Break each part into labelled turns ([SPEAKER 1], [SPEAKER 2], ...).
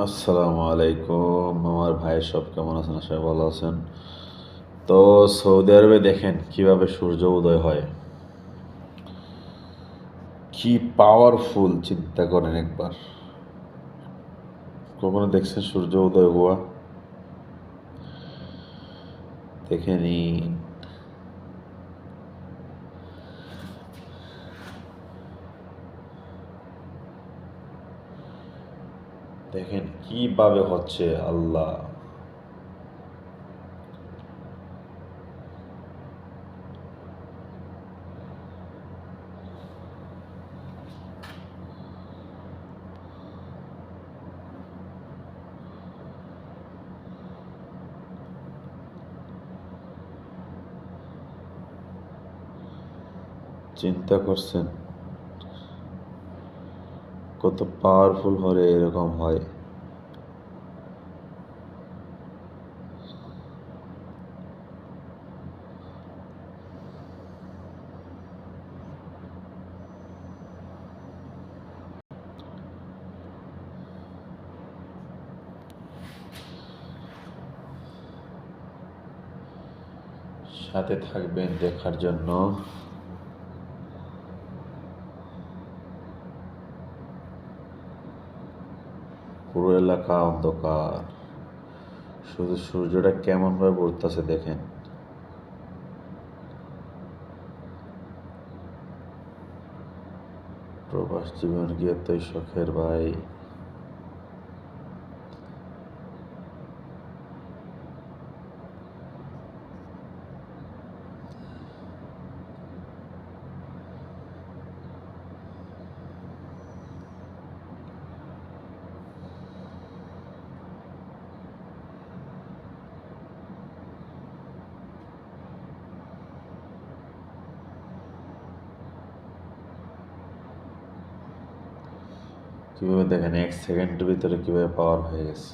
[SPEAKER 1] আসসালামু আলাইকুম আমার ভাই, সব কেমন আছেন? সবাই ভালো আছেন। তো সৌদি আরবে দেখেন কিভাবে সূর্য উদয় হয়, কি পাওয়ারফুল, চিন্তা করেন একবার। কখনো দেখছেন সূর্য উদয় হওয়া? দেখে নিন। দেখেন কিভাবে হচ্ছে, আল্লাহ। চিন্তা করছেন কত পাওয়ারফুল হলে এরকম হয়? সাথে থাকবেন দেখার জন্য। পুরো এলাকা অন্ধকার, শুধু সূর্যটা কেমন ভাবে উঠতেছে দেখেন। প্রবাস জীবন কি এতই শখের ভাই? কিভাবে দেখেন 1 সেকেন্ডের ভিতরে কিভাবে পাওয়ার হয়ে গেছে।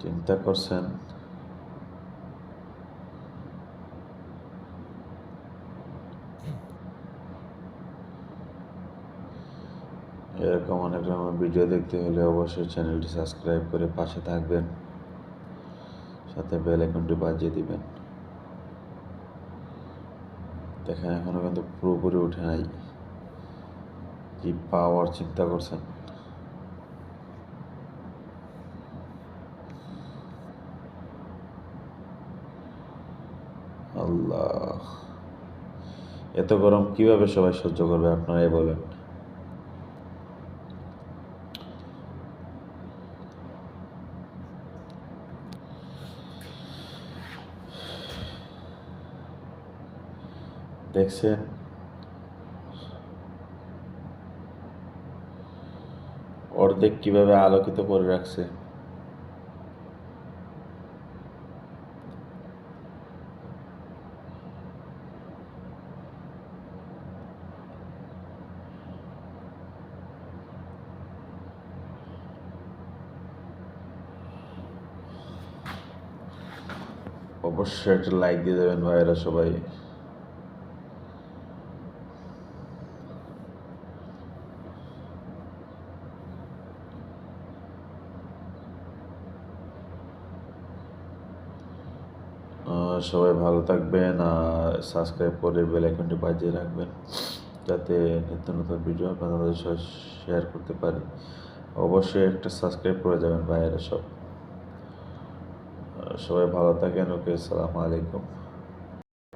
[SPEAKER 1] চিন্তা করছেন? এরকম অনেক রকমের ভিডিও দেখতে হলে অবশ্যই চ্যানেলটি সাবস্ক্রাইব করে পাশে থাকবেন, সাথে বেল আইকনটি বাজিয়ে দিবেন। দেখেন এখনো কিন্তু পুরোপুরি উঠে নাই, কি পাওয়ার, চিন্তা করছেন? আল্লাহ, এত গরম কিভাবে সবাই সহ্য করবে আপনারাই বলেন। দেখছেন অর্ধেক কিভাবে আলোকিত করে রাখছে। অবশ্যই একটা লাইক দিয়ে দেবেন ভাইয়েরা সবাই। সবাই ভালো থাকবেন, আর সাবস্ক্রাইব করে বেল আইকনটি বাজিয়ে রাখবেন, যাতে নিত্য নতুন ভিডিও আপনাদের সাথে শেয়ার করতে পারি। অবশ্যই একটা সাবস্ক্রাইব করে যাবেন ভাইয়েরা সব। সবাই ভালো থাকেন। ওকে, আসসালামু আলাইকুম।